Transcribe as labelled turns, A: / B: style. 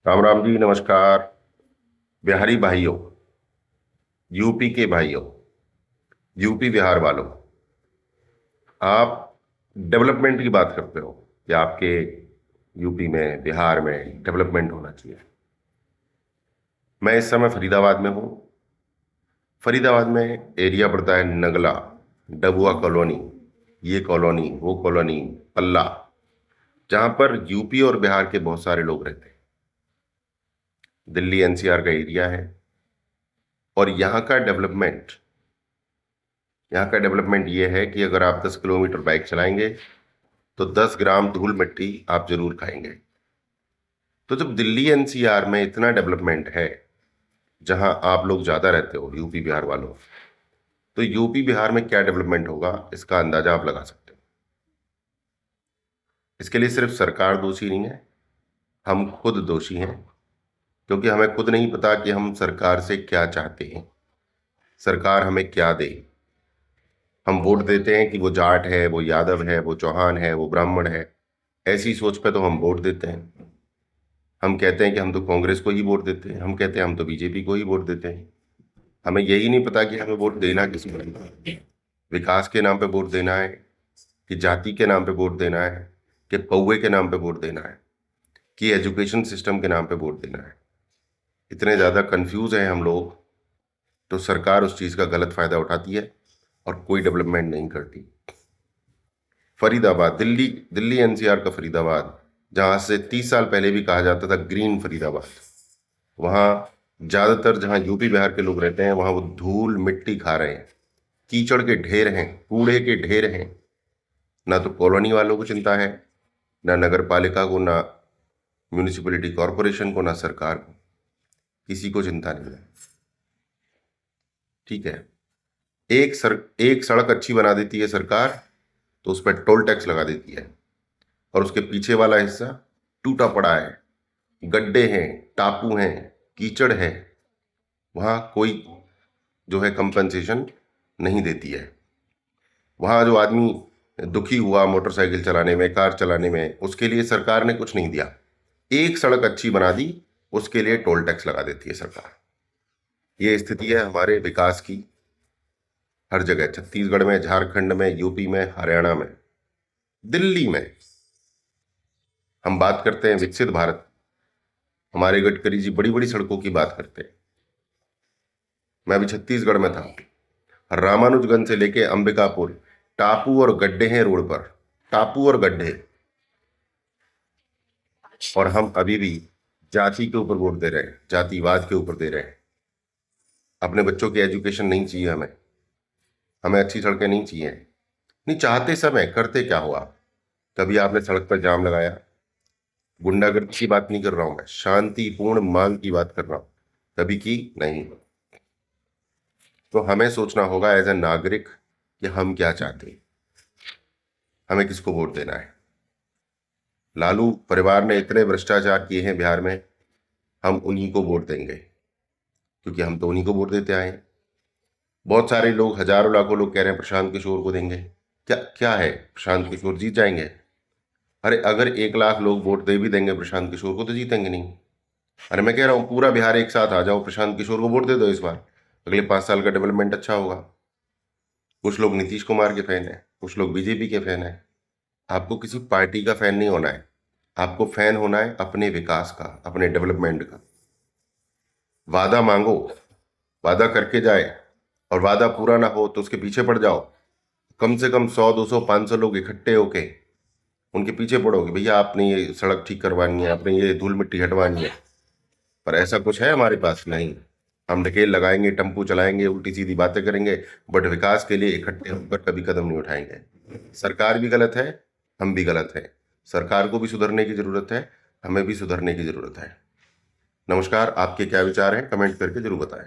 A: राम राम जी, नमस्कार। बिहारी भाइयों, यूपी के भाइयों, यूपी बिहार वालों, आप डेवलपमेंट की बात करते हो कि आपके यूपी में, बिहार में डेवलपमेंट होना चाहिए। मैं इस समय फरीदाबाद में हूँ। फरीदाबाद में एरिया पड़ता है नगला, डबुआ कॉलोनी, ये कॉलोनी, वो कॉलोनी, पल्ला, जहाँ पर यूपी और बिहार के बहुत सारे लोग रहते हैं। दिल्ली एनसीआर का एरिया है। और यहाँ का डेवलपमेंट ये है कि अगर आप 10 किलोमीटर बाइक चलाएंगे तो 10 ग्राम धूल मिट्टी आप जरूर खाएंगे। तो जब दिल्ली एनसीआर में इतना डेवलपमेंट है, जहां आप लोग ज्यादा रहते हो, यूपी बिहार वालों, तो यूपी बिहार में क्या डेवलपमेंट होगा इसका अंदाजा आप लगा सकते हो। इसके लिए सिर्फ सरकार दोषी नहीं है, हम खुद दोषी हैं, क्योंकि हमें खुद नहीं पता कि हम सरकार से क्या चाहते हैं, सरकार हमें क्या दे। हम वोट देते हैं कि वो जाट है, वो यादव है, वो चौहान है, वो ब्राह्मण है। ऐसी सोच पे तो हम वोट देते हैं। हम कहते हैं कि हम तो कांग्रेस को ही वोट देते हैं, हम कहते हैं हम तो बीजेपी को ही वोट देते हैं। हमें यही नहीं पता कि हमें वोट देना किसको है। विकास के नाम पे वोट देना है, कि जाति के नाम पे वोट देना है, कि कौवे के नाम पे वोट देना है, कि एजुकेशन सिस्टम के नाम पे वोट देना है। इतने ज़्यादा कंफ्यूज हैं हम लोग। तो सरकार उस चीज़ का गलत फायदा उठाती है और कोई डेवलपमेंट नहीं करती। फरीदाबाद, दिल्ली दिल्ली एनसीआर का फरीदाबाद, जहां से 30 साल पहले भी कहा जाता था ग्रीन फरीदाबाद, वहां ज्यादातर जहां यूपी बिहार के लोग रहते हैं वहां वो धूल मिट्टी खा रहे हैं। कीचड़ के ढेर हैं, कूड़े के ढेर हैं। ना तो कॉलोनी वालों को चिंता है, ना नगर पालिका को, ना म्यूनिसिपैलिटी कॉरपोरेशन को, ना सरकार को। किसी को चिंता नहीं है। ठीक है, एक सड़क अच्छी बना देती है सरकार, तो उस पर टोल टैक्स लगा देती है, और उसके पीछे वाला हिस्सा टूटा पड़ा है, गड्ढे हैं, टापू हैं, कीचड़ है, वहां कोई जो है कंपनसेशन नहीं देती है। वहां जो आदमी दुखी हुआ मोटरसाइकिल चलाने में, कार चलाने में, उसके लिए सरकार ने कुछ नहीं दिया। एक सड़क अच्छी बना दी, उसके लिए टोल टैक्स लगा देती है सरकार। ये स्थिति है हमारे विकास की हर जगह, छत्तीसगढ़ में, झारखंड में, यूपी में, हरियाणा में, दिल्ली में। हम बात करते हैं विकसित भारत, हमारे गडकरी जी बड़ी बड़ी सड़कों की बात करते हैं। मैं अभी छत्तीसगढ़ में था, रामानुजगंज से लेके अंबिकापुर, टापू और गड्ढे हैं रोड पर, टापू और गड्ढे। और हम अभी भी जाति के ऊपर वोट दे रहे हैं, जातिवाद के ऊपर दे रहे हैं। अपने बच्चों की एजुकेशन नहीं चाहिए हमें, हमें अच्छी सड़कें नहीं चाहिए। नहीं चाहते समय करते क्या हुआ? कभी आपने सड़क पर जाम लगाया? गुंडागर्दी की बात नहीं कर रहा हूं मैं, शांतिपूर्ण मांग की बात कर रहा हूं। कभी की नहीं। तो हमें सोचना होगा एज ए नागरिक कि हम क्या चाहते हैं, हमें किसको वोट देना है। लालू परिवार ने इतने भ्रष्टाचार किए हैं बिहार में, हम उन्हीं को वोट देंगे, क्योंकि हम तो उन्हीं को वोट देते आए हैं। बहुत सारे लोग, हजारों लाखों लोग कह रहे हैं प्रशांत किशोर को देंगे। क्या क्या है, प्रशांत किशोर जीत जाएंगे? अरे अगर 1 लाख लोग वोट दे भी देंगे प्रशांत किशोर को तो जीतेंगे नहीं। अरे मैं कह रहा हूँ पूरा बिहार एक साथ आ जाओ, प्रशांत किशोर को वोट दे दो इस बार, अगले 5 साल का डेवलपमेंट अच्छा होगा। कुछ लोग नीतीश कुमार के फैन है, कुछ लोग बीजेपी के फैन है। आपको किसी पार्टी का फैन नहीं होना है, आपको फैन होना है अपने विकास का, अपने डेवलपमेंट का। वादा मांगो, वादा करके जाए, और वादा पूरा ना हो तो उसके पीछे पड़ जाओ। कम से कम 100 200 500 लोग इकट्ठे होके उनके पीछे पड़ो कि भैया आपने ये सड़क ठीक करवानी है, आपने ये धूल मिट्टी हटवानी है। पर ऐसा कुछ है हमारे पास? नहीं। हम ढकेल लगाएंगे, टेम्पू चलाएंगे, उल्टी सीधी बातें करेंगे, बट विकास के लिए इकट्ठे होकर कभी कदम नहीं उठाएंगे। सरकार भी गलत है, हम भी गलत है। सरकार को भी सुधरने की जरूरत है, हमें भी सुधरने की जरूरत है। नमस्कार, आपके क्या विचार हैं? कमेंट करके जरूर बताएं।